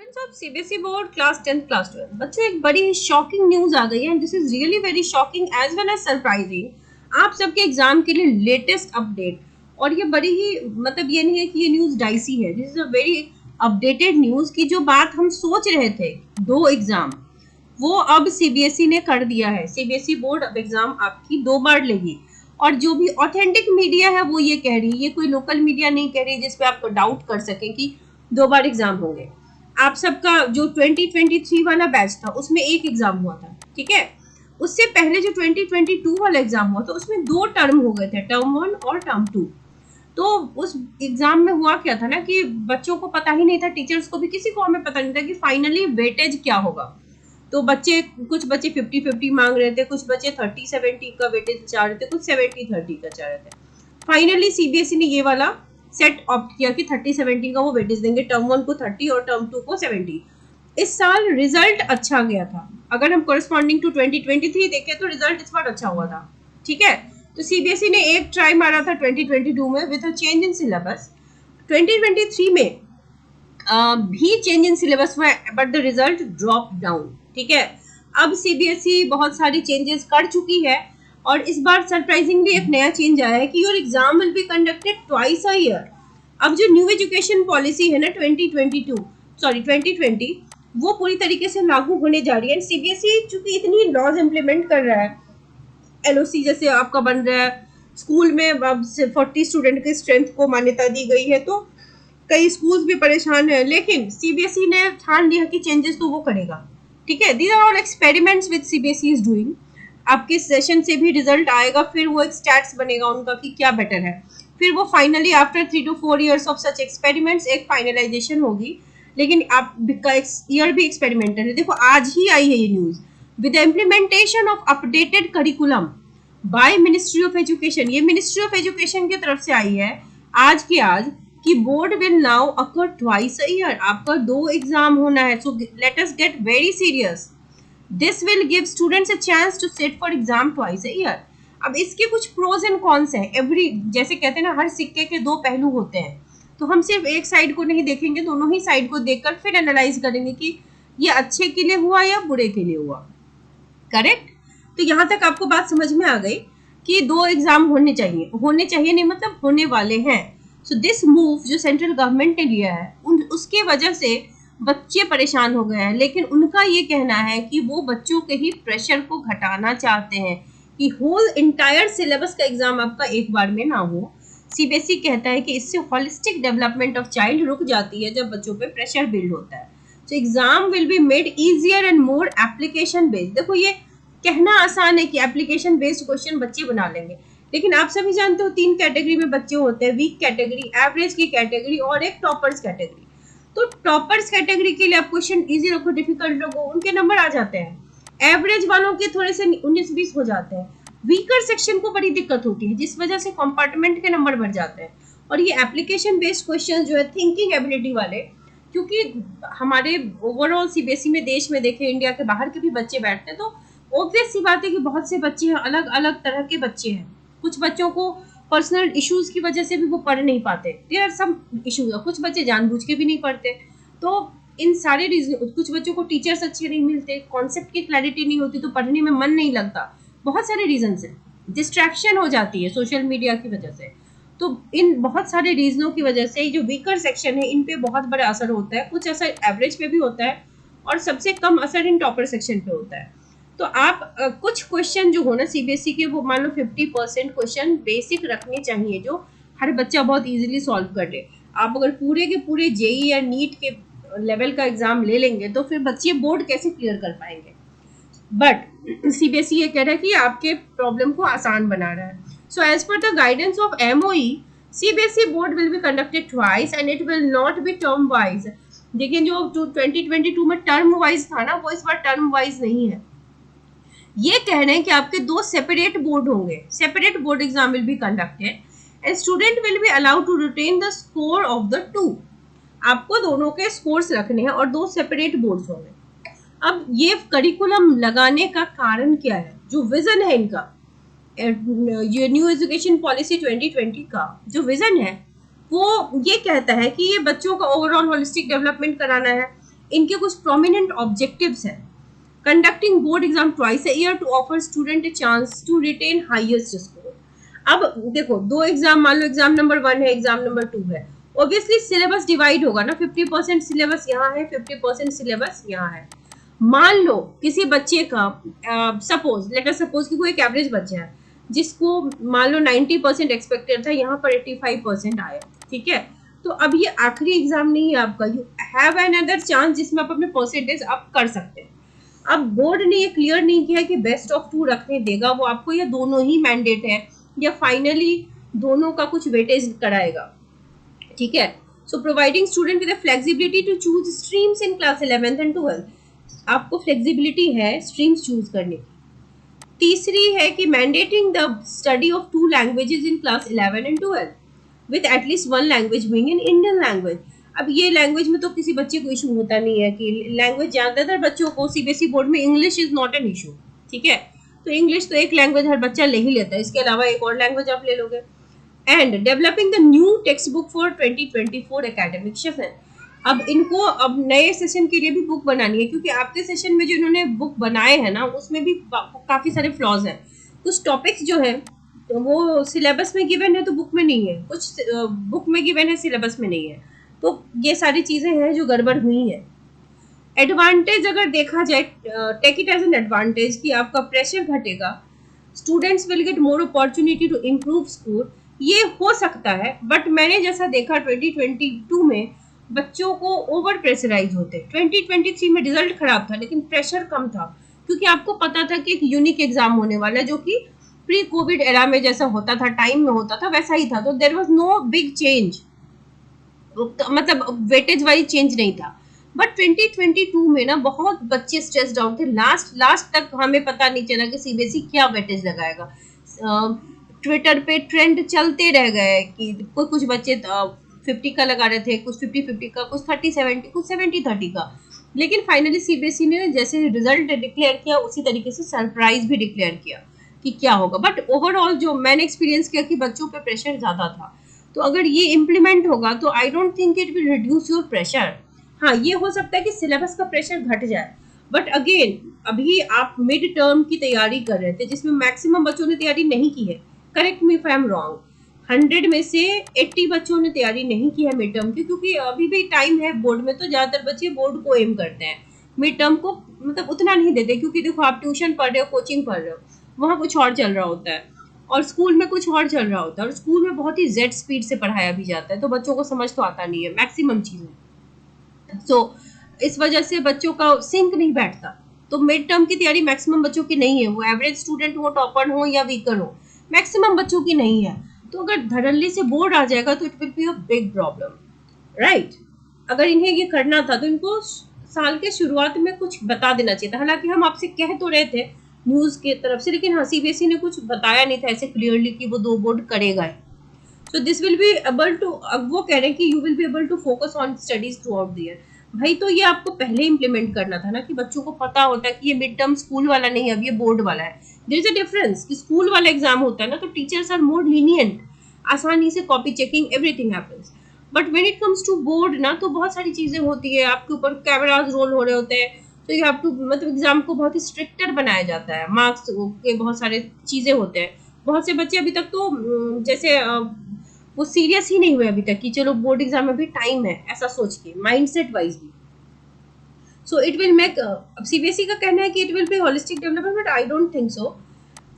Students of CBSE board class 10th class 12 बच्चों, एक बड़ी शॉकिंग न्यूज आ गई है and this is really very shocking as well as surprising. आप सबके एग्जाम के लिए लेटेस्ट अपडेट, और ये बड़ी ही मतलब ये नहीं है कि ये न्यूज डाइसी है, this is a very updated news की जो बात हम सोच रहे थे दो एग्जाम वो अब सीबीएसई ने कर दिया है। सीबीएसई बोर्ड अब एग्जाम आपकी 2 बार लेगी और जो भी ऑथेंटिक मीडिया है वो ये कह रही है, ये कोई लोकल मीडिया नहीं कह रही जिसपे आप डाउट कर सके कि 2 बार एग्जाम होंगे। आप सबका जो 2023 वाला बैच था उसमें एक एग्जाम हुआ था, ठीक है। उससे पहले जो 2022 वाला एग्जाम हुआ था उसमें 2 टर्म हो गए थे, टर्म 1 और टर्म 2। तो उस एग्जाम में हुआ क्या था ना कि बच्चों को पता ही नहीं था, टीचर्स को भी किसी को हमें पता नहीं था कि फाइनली वेटेज क्या होगा। तो बच्चे कुछ बच्चे 50-50 मांग रहे थे, कुछ बच्चे 30-70 का वेटेज चाह रहे थे, कुछ 70-30 का चाह रहे थे। फाइनली सीबीएसई ने ये वाला सेट ऑप्ट किया कि 30-70 का वो वेटेज देंगे, टर्म 1 को 30 और टर्म 2 को 70। इस साल रिजल्ट अच्छा गया था, अगर हम कोरिस्पॉन्डिंग टू 2023 देखें तो रिजल्ट इस बार अच्छा हुआ था, ठीक है। तो सीबीएसई ने एक ट्राई मारा था 2022 में with a change in syllabus. 2023 में भी चेंज इन सिलेबस हुआ but the result drop down, ठीक है। अब सीबीएसई बहुत सारी चेंजेस कर चुकी है और इस बार सरप्राइजिंगली एक नया चेंज आया है कि your exam will be conducted twice a year. अब जो न्यू एजुकेशन पॉलिसी है ना 2020 वो पूरी तरीके से लागू होने जा रही है। सीबीएसई चूंकि इतनी लॉज इम्प्लीमेंट कर रहा है, एलओसी जैसे आपका बन रहा है, स्कूल में अब 40 स्टूडेंट की स्ट्रेंथ को मान्यता दी गई है, तो कई स्कूल्स भी परेशान है, लेकिन सीबीएसई ने ठान लिया कि चेंजेस तो वो करेगा, ठीक है। These are all experiments with CBSE is doing. आपके सेशन से भी रिजल्ट आएगा, फिर वो एक स्टैट्स बनेगा उनका कि क्या बेटर है, फिर वो finally after 3 to 4 years of such experiments एक फाइनलाइजेशन होगी। लेकिन आपका ईयर भी एक्सपेरिमेंटल है। देखो आज ही आई है ये news, with the implementation of updated curriculum by Ministry of Education, ये मिनिस्ट्री ऑफ एजुकेशन की तरफ से आई है आज की आज कि board will now occur twice a year. आपका 2 एग्जाम होना है, so let us get very serious. This will give students a chance to sit for exam twice a year. अब इसके कुछ प्रोज एंड कॉन्स हैं, एवरी जैसे कहते हैं ना हर सिक्के के 2 पहलू होते हैं, तो हम सिर्फ एक साइड को नहीं देखेंगे, दोनों ही साइड को देखकर फिर एनालाइज करेंगे कि ये अच्छे के लिए हुआ या बुरे के लिए हुआ, करेक्ट। तो यहाँ तक आपको बात समझ में आ गई कि 2 एग्जाम होने चाहिए नहीं मतलब होने वाले हैं। सो दिस मूव जो सेंट्रल गवर्नमेंट ने लिया है उसके वजह से बच्चे परेशान हो गए हैं, लेकिन उनका ये कहना है कि वो बच्चों के ही प्रेशर को घटाना चाहते हैं कि होल इंटायर सिलेबस का एग्जाम आपका एक बार में ना हो। सीबीएसई कहता है कि इससे होलिस्टिक डेवलपमेंट ऑफ चाइल्ड रुक जाती है जब बच्चों पे प्रेशर बिल्ड होता है। So exam will be made easier and more application based. देखो ये कहना आसान है कि एप्लीकेशन बेस्ड क्वेश्चन बच्चे बना लेंगे, लेकिन आप सभी जानते हो 3 कैटेगरी में बच्चे होते हैं, वीक कैटेगरी, एवरेज की कैटेगरी और एक टॉपर्स कैटेगरी। तो टॉपर्स कैटेगरी के लिए आप क्वेश्चन इजी रखो, डिफिकल्ट रखो, उनके नंबर आ जाते हैं। एवरेज वालों के थोड़े से 19-20 हो जाते हैं। वीकर सेक्शन को बड़ी दिक्कत होती है जिस वजह से कंपार्टमेंट के नंबर बढ़ जाते हैं। और ये एप्लीकेशन बेस्ड क्वेश्चन जो है थिंकिंग एबिलिटी वाले, क्योंकि हमारे ओवरऑल सीबीएसई में देश में देखे इंडिया के बाहर के भी बच्चे बैठते हैं, तो ऑब्वियस सी बात है कि बहुत से बच्चे हैं, अलग अलग तरह के बच्चे हैं। कुछ बच्चों को पर्सनल इश्यूज की वजह से भी वो पढ़ नहीं पाते, देयर आर सम इश्यूज। कुछ बच्चे जानबूझ के भी नहीं पढ़ते, तो इन सारे रीजन, कुछ बच्चों को टीचर्स अच्छे नहीं मिलते, कॉन्सेप्ट की क्लैरिटी नहीं होती तो पढ़ने में मन नहीं लगता, बहुत सारे रीजन है। डिस्ट्रैक्शन हो जाती है सोशल मीडिया की वजह से। तो इन बहुत सारे रीजनों की वजह से जो वीकर सेक्शन है इन पे बहुत बड़ा असर होता है, कुछ असर एवरेज पे भी होता है और सबसे कम असर इन टॉपर सेक्शन पे होता है। तो आप कुछ क्वेश्चन जो हो ना सीबीएसई के, वो मान लो 50% क्वेश्चन बेसिक रखने चाहिए जो हर बच्चा बहुत इजीली सॉल्व कर ले। आप अगर पूरे के पूरे जेई या नीट के लेवल का एग्जाम ले लेंगे तो फिर बच्चे बोर्ड कैसे क्लियर कर पाएंगे। बट सीबीएसई ये कह रहा है कि आपके प्रॉब्लम को आसान बना रहा है। So as per the guidance of MOE, CBSE board will be conducted twice and it will not be term wise. देखिए जो 2022 में टर्म वाइज था ना, वो इस बार टर्म वाइज नहीं है। ये कह रहे हैं कि आपके 2 सेपरेट बोर्ड होंगे, separate board exam will be conducted and student will be allowed to retain the score of the 2। आपको दोनों के स्कोर्स रखने हैं और 2 सेपरेट बोर्ड्स होंगे। अब ये करिकुलम लगाने का कारण क्या है, जो विजन है इनका, ये न्यू एजुकेशन पॉलिसी 2020 का जो विजन है वो ये कहता है कि ये बच्चों का ओवरऑल होलिस्टिक डेवलपमेंट कराना है, इनके कुछ प्रोमिनेंट ऑब्जेक्टिव्स हैं। Conducting board exam twice a year to offer student a chance to retain highest score. अब देखो, दो एग्जाम, मान लो एग्जाम नंबर 1 है, एग्जाम नंबर 2 है, ऑब्वियसली सिलेबस डिवाइड होगा ना, 50% सिलेबस यहाँ है, 50% सिलेबस यहाँ है। मान लो किसी बच्चे का सपोज, लेट अस सपोज कि कोई एक एवरेज बच्चा है जिसको मान लो 90% एक्सपेक्टेड था, यहाँ पर 85% आया, ठीक है। तो अब ये आखिरी एग्जाम नहीं है आपका, you have an other chance जिसमें आप अपने परसेंटेज अप कर सकते हैं। अब बोर्ड ने ये क्लियर नहीं किया कि बेस्ट ऑफ 2 रखने देगा वो आपको, या दोनों ही मैंडेट है, या फाइनली दोनों का कुछ वेटेज कराएगा, ठीक है। So providing student with flexibility to choose streams in class 11th and 12th। आपको फ्लेक्सिबिलिटी है स्ट्रीम्स चूज करने की। तीसरी है कि mandating the study of 2 languages in class 11 and 12 with at least 1 language being in Indian language. अब ये language में तो किसी बच्चे को इशू होता नहीं है कि लैंग्वेज, ज़्यादातर बच्चों को सीबीएसई बोर्ड में English is not an issue, ठीक है। तो इंग्लिश तो एक लैंग्वेज हर बच्चा ले ही लेता है, इसके अलावा एक और लैंग्वेज आप ले लोगे। And developing the new text book for 2024 academic session. अब इनको अब नए सेशन के लिए भी बुक बनानी है, क्योंकि आपके सेशन में जो इन्होंने बुक बनाए हैं ना, उसमें भी काफ़ी सारे फ्लॉज हैं। कुछ टॉपिक्स जो है तो वो सिलेबस में गिवन है तो बुक में नहीं है, कुछ बुक में गिवन है सिलेबस में नहीं है, तो ये सारी चीज़ें हैं जो गड़बड़ हुई हैं। एडवांटेज अगर देखा जाए, take it as an advantage कि आपका प्रेशर घटेगा, students will get more opportunity to improve score, ये हो सकता है। बट मैंने जैसा देखा 2022 में बच्चों को ओवर प्रेशराइज होते, 2023 में रिजल्ट खराब था लेकिन प्रेशर कम था, क्योंकि आपको पता था कि एक यूनिक एग्जाम होने वाला है जो कि प्री कोविड एरा में जैसा होता था, टाइम में होता था, वैसा ही था। तो there was no big change, मतलब वेटेज वाइज चेंज नहीं था। बट 2022 में ना बहुत बच्चे स्ट्रेस्ड आउट थे, लास्ट तक हमें पता नहीं चला कि सीबीएसई क्या वेटेज लगाएगा। ट्विटर पे ट्रेंड चलते रह गए कि कुछ बच्चे 50 का लगा रहे थे, कुछ 50-50 का, कुछ 30-70, कुछ 70-30 का। लेकिन फाइनली सीबीएसई ने जैसे रिजल्ट डिक्लेयर किया उसी तरीके से सरप्राइज भी डिक्लेयर किया कि क्या होगा। बट ओवरऑल जो मैंने एक्सपीरियंस किया कि बच्चों पे प्रेशर ज़्यादा था, तो अगर ये इम्प्लीमेंट होगा तो आई don't think it will reduce your pressure. हाँ, ये हो सकता है कि सिलेबस का प्रेशर घट जाए, बट अगेन अभी आप मिड टर्म की तैयारी कर रहे थे जिसमें मैक्सिमम बच्चों ने तैयारी नहीं की है, correct me if I am wrong, 100 में से 80 बच्चों ने तैयारी नहीं की है मिड टर्म की, क्योंकि अभी भी टाइम है बोर्ड में, तो ज़्यादातर बच्चे बोर्ड को एम करते हैं, मिड टर्म को मतलब उतना नहीं देते, क्योंकि देखो आप ट्यूशन पढ़ रहे हो, कोचिंग पढ़ रहे हो, वहाँ कुछ और चल रहा होता है और स्कूल में कुछ और चल रहा होता है, और स्कूल में बहुत ही जेड स्पीड से पढ़ाया भी जाता है, तो बच्चों को समझ तो आता नहीं है मैक्सिमम चीज़ें। सो इस वजह से बच्चों का सिंक नहीं बैठता। तो मिड टर्म की तैयारी मैक्सिमम बच्चों की नहीं है, वो एवरेज स्टूडेंट हो, टॉपर हो या वीकर हो, मैक्सिमम बच्चों की नहीं है। तो अगर धड़ल्ले से बोर्ड आ जाएगा तो it will be a big problem, right. अगर इन्हें ये करना था तो इनको साल के शुरुआत में कुछ बता देना चाहिए था। हालांकि हम आपसे कह तो रहे थे न्यूज़ की तरफ से, लेकिन हाँ, सीबीएसई ने कुछ बताया नहीं था ऐसे क्लियरली कि वो 2 बोर्ड करेगा। So this will be able to, अब वो कह रहे हैं कि you will be able to focus on studies throughout the year. भाई, तो ये आपको पहले इम्प्लीमेंट करना था ना, कि बच्चों को पता होता है कि ये मिड टर्म स्कूल वाला नहीं है, अब ये बोर्ड वाला है। देयर इज अ डिफरेंस कि स्कूल वाला एग्जाम होता है ना, तो टीचर्स आर मोर लीनियंट, आसानी से copy checking everything happens. But when it comes to board ना, तो बहुत सारी चीज़ें होती है, आपके ऊपर कैमराज रोल हो रहे होते हैं, तो यू हैव टू, मतलब एग्जाम को बहुत ही स्ट्रिक्टर बनाया जाता है, मार्क्स के बहुत सारे चीज़ें होते हैं। बहुत से बच्चे अभी तक तो जैसे वो सीरियस ही नहीं हुए अभी तक कि चलो बोर्ड एग्जाम में भी टाइम है, ऐसा सोच के माइंडसेट वाइज भी। सो इट विल मेक, अब सीबीएसई का कहना है कि it will be holistic development, but I don't think so.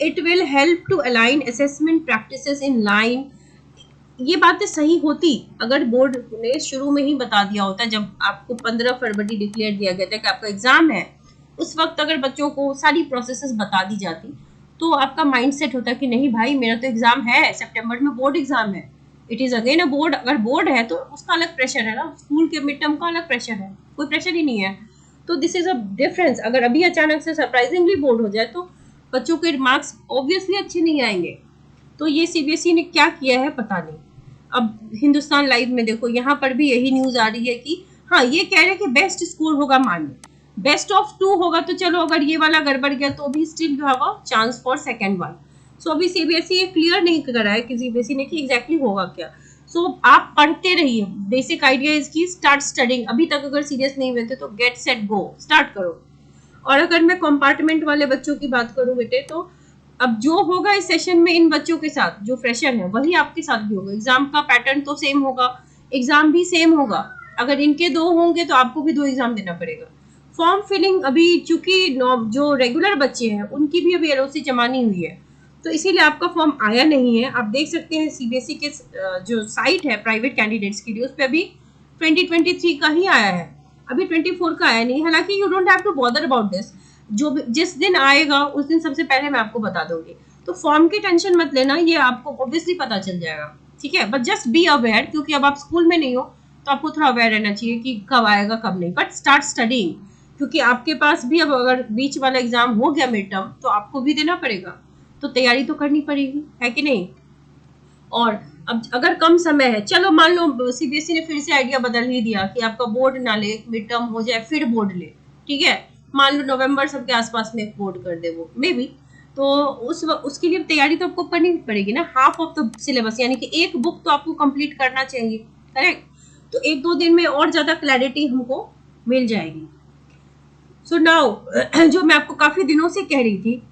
It will help to align assessment practices in line. ये बातें सही होती अगर बोर्ड ने शुरू में ही बता दिया होता, जब आपको 15 फरवरी डिक्लेयर दिया गया था कि आपका एग्जाम है, उस वक्त अगर बच्चों को सारी प्रोसेसेस बता दी जाती तो आपका माइंडसेट होता कि नहीं भाई, मेरा तो एग्जाम है, सितंबर में बोर्ड एग्जाम है, it is again a board. अगर बोर्ड है तो उसका अलग प्रेशर है ना, स्कूल के मिड टर्म का अलग प्रेशर है, कोई प्रेशर ही नहीं है। तो दिस इज अ डिफरेंस। अगर अभी अचानक से सरप्राइजिंगली बोर्ड हो जाए तो बच्चों के मार्क्स ऑब्वियसली अच्छे नहीं आएंगे। तो ये सीबीएसई ने क्या किया है पता नहीं। अब हिंदुस्तान लाइव में देखो, यहाँ पर भी यही न्यूज़ आ रही है कि हाँ, ये कह रहे हैं कि बेस्ट स्कोर होगा, मान लो बेस्ट ऑफ 2 होगा, तो चलो अगर ये वाला गड़बड़ गया तो भी still you have a chance for second one. So अभी सीबीएसई ये क्लियर नहीं करा है कि सीबीएसई ने कि एग्जैक्टली होगा क्या। सो आप पढ़ते रहिए, बेसिक आइडिया इसकी, स्टार्ट स्टडिंग। अभी तक अगर सीरियस नहीं हुए थे तो गेट सेट गो, स्टार्ट करो। और अगर मैं कंपार्टमेंट वाले बच्चों की बात करूं बेटे, तो अब जो होगा इस सेशन में इन बच्चों के साथ, जो फ्रेशर है, वही आपके साथ भी होगा। एग्जाम का पैटर्न तो सेम होगा, एग्जाम भी सेम होगा। अगर इनके 2 होंगे तो आपको भी 2 एग्जाम देना पड़ेगा। फॉर्म फिलिंग अभी चूंकि जो रेगुलर बच्चे हैं उनकी भी अभी एलओसी जमा नहीं हुई है, तो इसीलिए आपका फॉर्म आया नहीं है। आप देख सकते हैं सीबीएसई के जो साइट है प्राइवेट कैंडिडेट्स के लिए, उस पर अभी 2023 का ही आया है, अभी 24 का आया नहीं। हालांकि you don't have to bother about this, जो जिस दिन आएगा उस दिन सबसे पहले मैं आपको बता दूंगी। तो फॉर्म की टेंशन मत लेना, ये आपको ऑब्वियसली पता चल जाएगा, ठीक है। बट जस्ट बी अवेयर, क्योंकि अब आप स्कूल में नहीं हो तो आपको थोड़ा अवेयर रहना चाहिए कि कब आएगा कब नहीं। बट स्टार्ट स्टडिंग, क्योंकि आपके पास भी अब अगर बीच वाला एग्जाम हो गया मिड टर्म तो आपको भी देना पड़ेगा, तो तैयारी तो करनी पड़ेगी, है कि नहीं। और अब अगर कम समय है, चलो मान लो सीबीएसई ने फिर से आइडिया बदल ही दिया कि आपका बोर्ड ना ले, मिड टर्म हो जाए फिर बोर्ड ले, ठीक है। मान लो नवंबर सबके आसपास में बोर्ड कर दे वो, मे बी, तो उसके लिए तैयारी तो आपको करनी पड़ेगी ना, हाफ ऑफ द सिलेबस, यानी कि एक बुक तो आपको कंप्लीट करना चाहिए, करेक्ट। तो 1-2 दिन में और ज्यादा क्लैरिटी हमको मिल जाएगी। सो नाउ जो मैं आपको काफी दिनों से कह रही थी,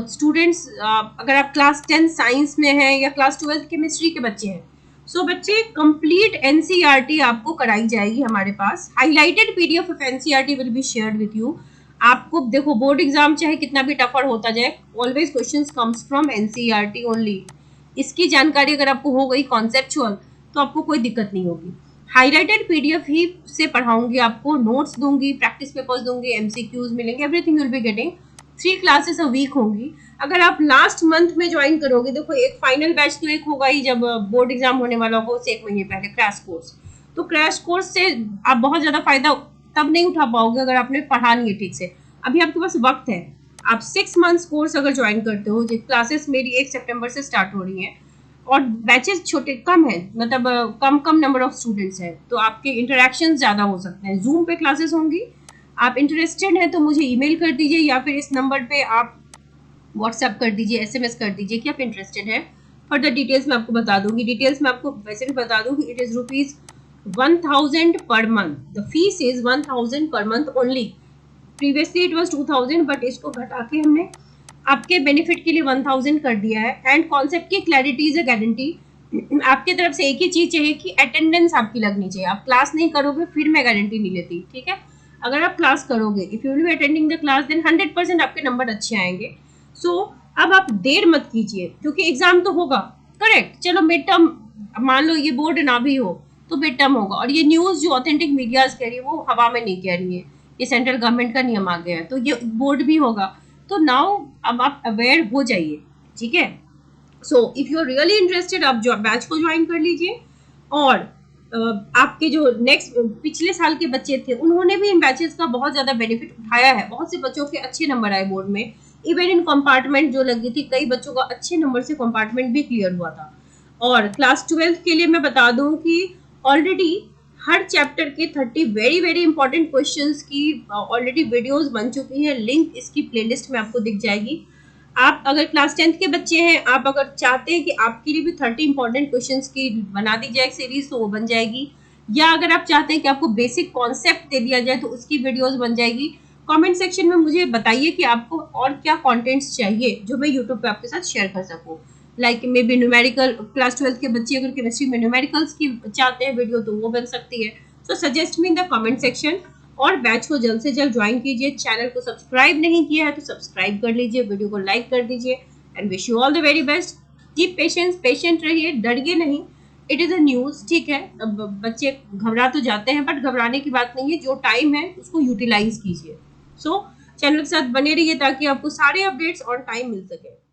स्टूडेंट्स अगर आप क्लास 10 साइंस में हैं या क्लास 12 केमिस्ट्री के बच्चे हैं, सो बच्चे कंप्लीट एनसीईआरटी आपको कराई जाएगी हमारे पास। Highlighted PDF of NCERT will be shared with you. आपको देखो, बोर्ड एग्जाम चाहे कितना भी टफर होता जाए, always questions comes from NCERT only. इसकी जानकारी अगर आपको हो गई कॉन्सेप्चुअल तो आपको कोई दिक्कत नहीं होगी। हाइलाइटेड पीडीएफ ही से पढ़ाऊंगी आपको, नोट्स दूंगी, प्रैक्टिस पेपर्स दूंगी, एमसीक्यूज मिलेंगे, everything will be getting. 3 classes a week होंगी। अगर आप लास्ट मंथ में ज्वाइन करोगे, देखो एक फाइनल बैच तो एक होगा ही जब बोर्ड एग्जाम होने वाला हो, उससे 1 महीने पहले क्रैश कोर्स। तो क्रैश कोर्स से आप बहुत ज्यादा फायदा तब नहीं उठा पाओगे अगर आपने पढ़ा नहीं है ठीक से। अभी आपके पास वक्त है, आप 6 मंथ्स कोर्स अगर ज्वाइन करते हो, जो क्लासेस मेरी 1 सितंबर से स्टार्ट हो रही हैं, और बैचेस छोटे कम है, मतलब कम नंबर ऑफ स्टूडेंट्स हैं, तो आपके इंटरेक्शन ज़्यादा हो सकते हैं। जूम पे क्लासेस होंगी, आप इंटरेस्टेड हैं तो मुझे ईमेल कर दीजिए, या फिर इस नंबर पे आप व्हाट्सएप कर दीजिए, एसएमएस कर दीजिए कि आप इंटरेस्टेड हैं। फर्दर डिटेल्स मैं आपको बता दूंगी। डिटेल्स मैं आपको वैसे भी बता दूंगी, it is ₹1000 per month, the fees is 1000 per month only. Previously it was 2000, but इसको घटा के हमने आपके बेनिफिट के लिए 1000 कर दिया है। एंड कॉन्सेप्ट की क्लैरिटी इज अ गारंटी। आपकी तरफ से एक ही चीज चाहिए कि अटेंडेंस आपकी लगनी चाहिए। आप क्लास नहीं करोगे फिर मैं गारंटी नहीं लेती, ठीक है। अगर आप क्लास करोगे, if you will be attending the class, then 100% आपके नंबर अच्छे आएंगे। सो अब आप देर मत कीजिए, क्योंकि एग्जाम तो होगा, करेक्ट। चलो मिड टर्म, मान लो ये बोर्ड ना भी हो तो मिड टर्म होगा। और ये न्यूज़ जो ऑथेंटिक मीडियाज कह रही है वो हवा में नहीं कह रही है, ये सेंट्रल गवर्नमेंट का नियम आ गया है, तो ये बोर्ड भी होगा। तो नाउ अब आप अवेयर हो जाइए, ठीक है। So if you are really interested, आप जो बैच को ज्वाइन कर लीजिए। और आपके जो नेक्स्ट पिछले साल के बच्चे थे उन्होंने भी इन बैचेस का बहुत ज़्यादा बेनिफिट उठाया है। बहुत से बच्चों के अच्छे नंबर आए बोर्ड में, इवन इन कंपार्टमेंट जो लगी थी, कई बच्चों का अच्छे नंबर से कंपार्टमेंट भी क्लियर हुआ था। और क्लास 12 के लिए मैं बता दूं कि ऑलरेडी हर चैप्टर के 30 वेरी वेरी इंपॉर्टेंट क्वेश्चंस की ऑलरेडी वीडियोस बन चुकी है। लिंक इसकी प्लेलिस्ट में आपको दिख जाएगी। आप अगर क्लास 10th के बच्चे हैं, आप अगर चाहते हैं कि आपके लिए भी 30 इंपॉर्टेंट क्वेश्चंस की बना दी जाए एक सीरीज, तो वो बन जाएगी। या अगर आप चाहते हैं कि आपको बेसिक कॉन्सेप्ट दे दिया जाए तो उसकी वीडियोस बन जाएगी। कमेंट सेक्शन में मुझे बताइए कि आपको और क्या कंटेंट्स चाहिए जो मैं यूट्यूब पे आपके साथ शेयर कर सकूं। Like may be numerical, class 12 के बच्चे अगर केमिस्ट्री में न्यूमेरिकल्स की चाहते हैं वीडियो तो वो बन सकती है। So suggest me in the comment section. और बैच को जल्द से जल्द ज्वाइन कीजिए। चैनल को सब्सक्राइब नहीं किया है तो सब्सक्राइब कर लीजिए, वीडियो को लाइक कर दीजिए। And wish you all the very best. Keep patient रहिए, डरिए नहीं। इट इज़ अ न्यूज़, ठीक है। अब बच्चे घबरा तो जाते हैं, बट घबराने की बात नहीं है। जो टाइम है उसको यूटिलाइज कीजिए। सो चैनल के साथ बने रहिए ताकि आपको सारे अपडेट्स ऑन टाइम मिल सके।